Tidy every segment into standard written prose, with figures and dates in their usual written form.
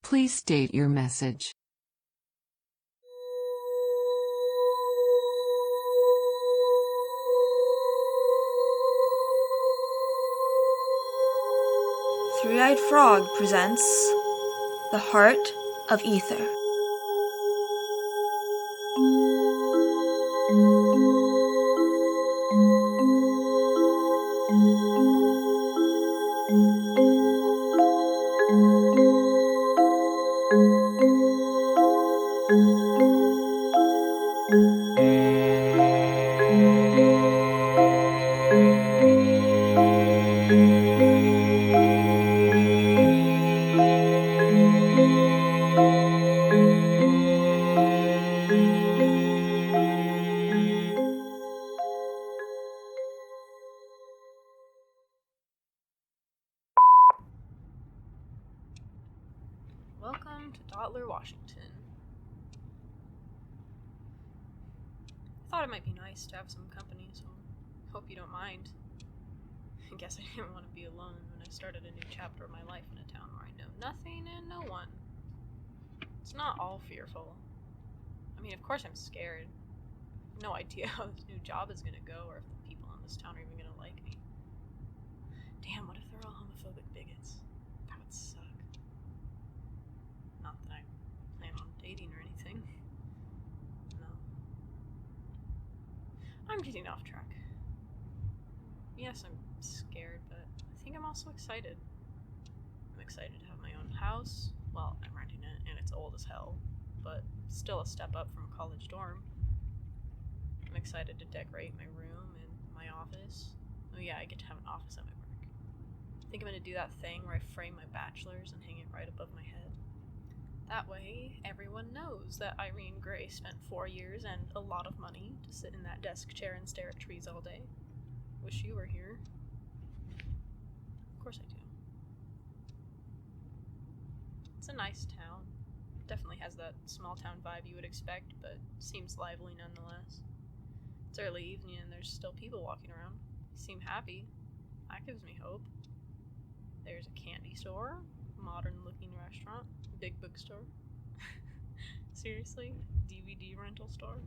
Please state your message. Three-Eyed Frog presents The Heart of Ether. Welcome to Daughtler, Washington. I thought it might be nice to have some company, so hope you don't mind. I guess I didn't want to be alone when I started a new chapter of my life in a town where I know nothing and no one. It's not all fearful. I mean, of course I'm scared. I have no idea how this new job is going to go or if the people in this town are even going to like me. Damn, what if they're all homophobic bigots? That would suck. Not that I plan on dating or anything. No. I'm getting off track. Yes, I'm scared, but I think I'm also excited. I'm excited to have my own house. Well, I'm renting it, and it's old as hell, but still a step up from a college dorm. I'm excited to decorate my room and my office. Oh yeah, I get to have an office at my work. I think I'm going to do that thing where I frame my bachelor's and hang it right above my head. That way, everyone knows that Irene Gray spent 4 years and a lot of money to sit in that desk chair and stare at trees all day. Wish you were here. Of course I do. It's a nice town. Definitely has that small town vibe you would expect, but seems lively nonetheless. It's early evening and there's still people walking around. They seem happy. That gives me hope. There's a candy store, modern-looking restaurant, big bookstore. Seriously? DVD rental store?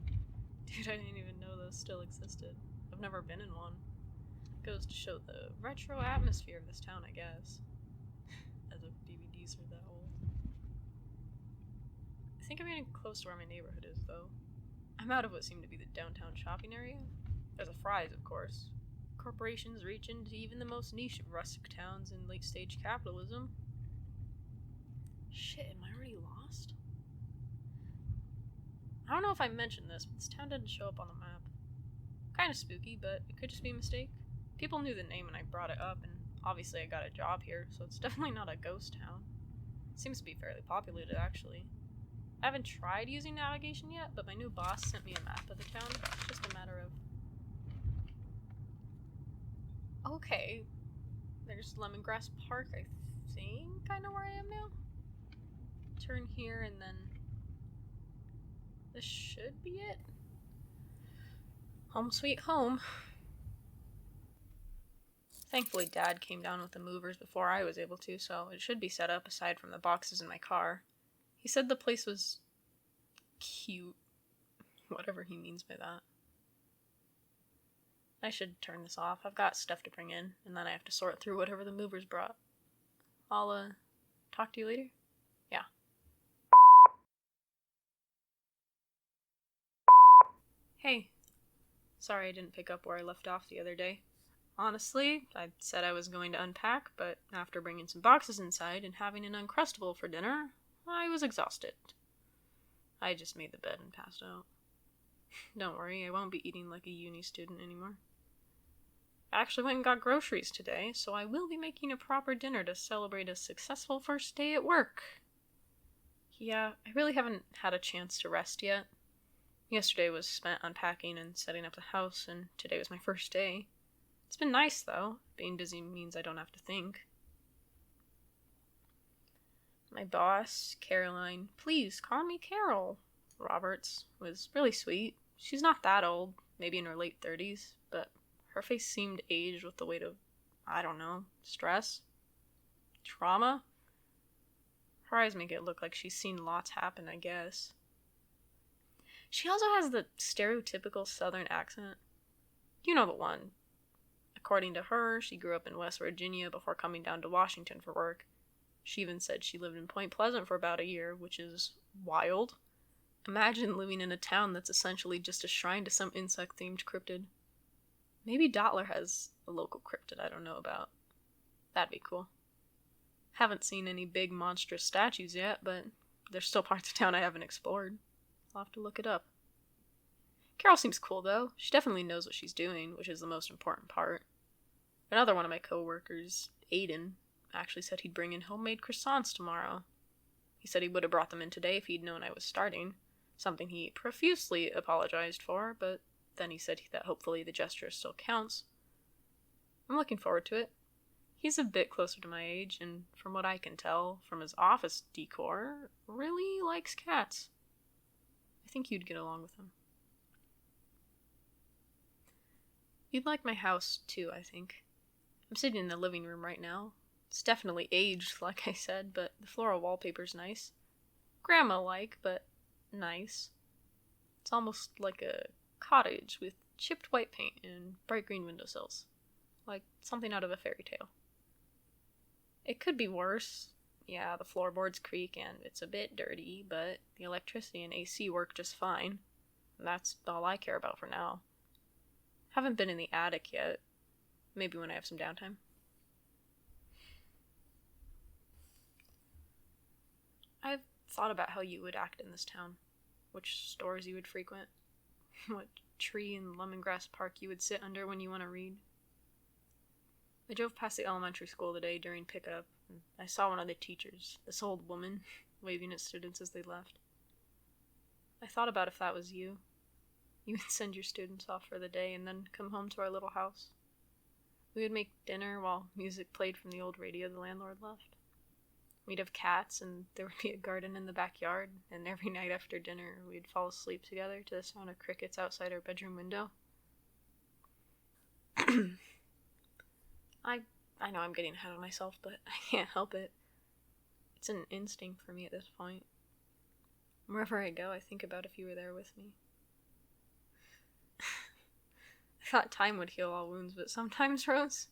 Dude, I didn't even know those still existed. I've never been in one. Goes to show the retro atmosphere of this town, I guess. As if DVDs are that old. I think I'm getting close to where my neighborhood is, though. I'm out of what seemed to be the downtown shopping area. There's a Fry's, of course. Corporations reach into even the most niche of rustic towns in late-stage capitalism. Shit, am I already lost? I don't know if I mentioned this, but this town didn't show up on the map. Kinda spooky, but it could just be a mistake. People knew the name when I brought it up, and obviously I got a job here, so it's definitely not a ghost town. It seems to be fairly populated, actually. I haven't tried using navigation yet, but my new boss sent me a map of the town. It's just a matter of... Okay. There's Lemongrass Park, I think I know where I am now. Turn here, and then... this should be it. Home sweet home. Thankfully, Dad came down with the movers before I was able to, so it should be set up aside from the boxes in my car. He said the place was cute. Whatever he means by that. I should turn this off. I've got stuff to bring in, and then I have to sort through whatever the movers brought. I'll, talk to you later? Yeah. Hey. Sorry I didn't pick up where I left off the other day. Honestly, I said I was going to unpack, but after bringing some boxes inside and having an Uncrustable for dinner, I was exhausted. I just made the bed and passed out. Don't worry, I won't be eating like a uni student anymore. I actually went and got groceries today, so I will be making a proper dinner to celebrate a successful first day at work. Yeah, I really haven't had a chance to rest yet. Yesterday was spent unpacking and setting up the house, and today was my first day. It's been nice, though. Being busy means I don't have to think. My boss, Caroline, please call me Carol, Roberts, was really sweet. She's not that old, maybe in her late 30s, but her face seemed aged with the weight of, I don't know, stress? Trauma? Her eyes make it look like she's seen lots happen, I guess. She also has the stereotypical southern accent. You know the one. According to her, she grew up in West Virginia before coming down to Washington for work. She even said she lived in Point Pleasant for about a year, which is wild. Imagine living in a town that's essentially just a shrine to some insect-themed cryptid. Maybe Daughtler has a local cryptid I don't know about. That'd be cool. Haven't seen any big monstrous statues yet, but there's still parts of town I haven't explored. I'll have to look it up. Carol seems cool, though. She definitely knows what she's doing, which is the most important part. Another one of my coworkers, Aiden, actually said he'd bring in homemade croissants tomorrow. He said he would have brought them in today if he'd known I was starting, something he profusely apologized for, but then he said that hopefully the gesture still counts. I'm looking forward to it. He's a bit closer to my age, and from what I can tell from his office decor, really likes cats. I think you'd get along with him. You'd like my house, too, I think. I'm sitting in the living room right now. It's definitely aged, like I said, but the floral wallpaper's nice. Grandma-like, but nice. It's almost like a cottage with chipped white paint and bright green windowsills. Like something out of a fairy tale. It could be worse. Yeah, the floorboards creak and it's a bit dirty, but the electricity and AC work just fine. And that's all I care about for now. Haven't been in the attic yet. Maybe when I have some downtime. I've thought about how you would act in this town. Which stores you would frequent. What tree and lemongrass park you would sit under when you want to read. I drove past the elementary school today during pickup, and I saw one of the teachers, this old woman, waving at students as they left. I thought about if that was you. You would send your students off for the day and then come home to our little house. We would make dinner while music played from the old radio the landlord left. We'd have cats, and there would be a garden in the backyard, and every night after dinner we'd fall asleep together to the sound of crickets outside our bedroom window. I know I'm getting ahead of myself, but I can't help it. It's an instinct for me at this point. Wherever I go, I think about if you were there with me. I thought time would heal all wounds, but sometimes, Rose,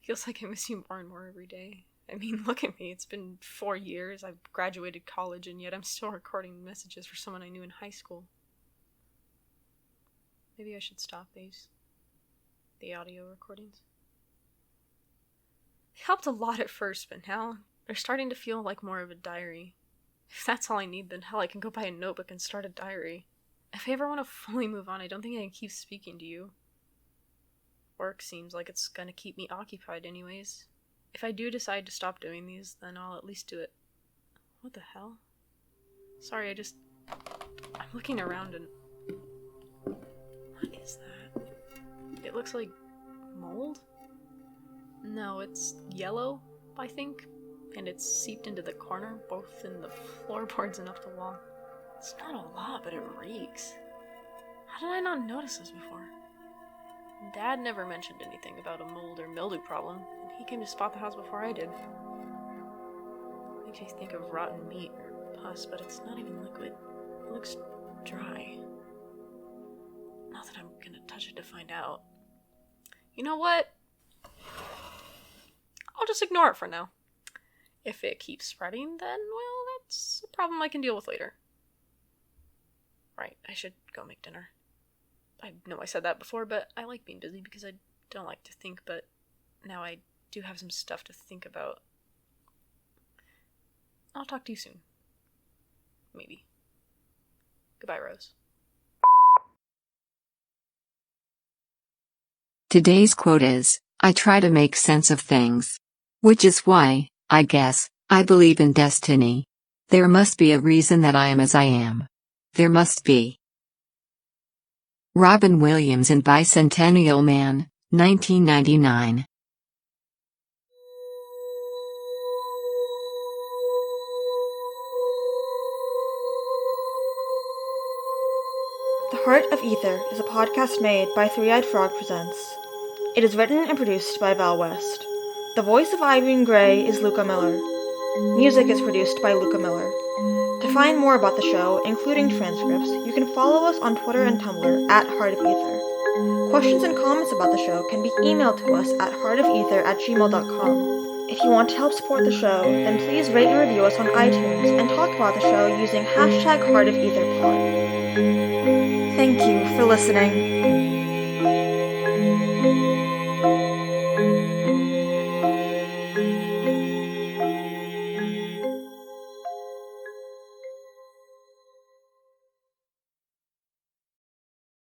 it feels like I miss you more and more every day. I mean, look at me. It's been 4 years. I've graduated college, and yet I'm still recording messages for someone I knew in high school. Maybe I should stop these. The audio recordings. They helped a lot at first, but now they're starting to feel like more of a diary. If that's all I need, then hell, I can go buy a notebook and start a diary. If I ever want to fully move on, I don't think I can keep speaking to you. Work seems like it's gonna keep me occupied anyways. If I do decide to stop doing these, then I'll at least do it. What the hell? Sorry, I'm looking around and... What is that? It looks like mold? No, it's yellow, I think. And it's seeped into the corner, both in the floorboards and up the wall. It's not a lot, but it reeks. How did I not notice this before? Dad never mentioned anything about a mold or mildew problem, and he came to spot the house before I did. Makes me think of rotten meat or pus, but it's not even liquid. It looks dry. Not that I'm gonna touch it to find out. You know what? I'll just ignore it for now. If it keeps spreading, then, well, that's a problem I can deal with later. Right, I should go make dinner. I know I said that before, but I like being busy because I don't like to think, but now I do have some stuff to think about. I'll talk to you soon. Maybe. Goodbye, Rose. Today's quote is, I try to make sense of things. Which is why, I guess, I believe in destiny. There must be a reason that I am as I am. There must be. Robin Williams in Bicentennial Man, 1999. The Heart of Ether is a podcast made by Three-Eyed Frog Presents. It is written and produced by Val West. The voice of Irene Gray is Luka Miller. Music is produced by Luka Miller. To find more about the show, including transcripts, you can follow us on Twitter and Tumblr at heartofether. Questions and comments about the show can be emailed to us at heartofether@gmail.com. If you want to help support the show, then please rate and review us on iTunes and talk about the show using #heartofetherpod. Thank you for listening.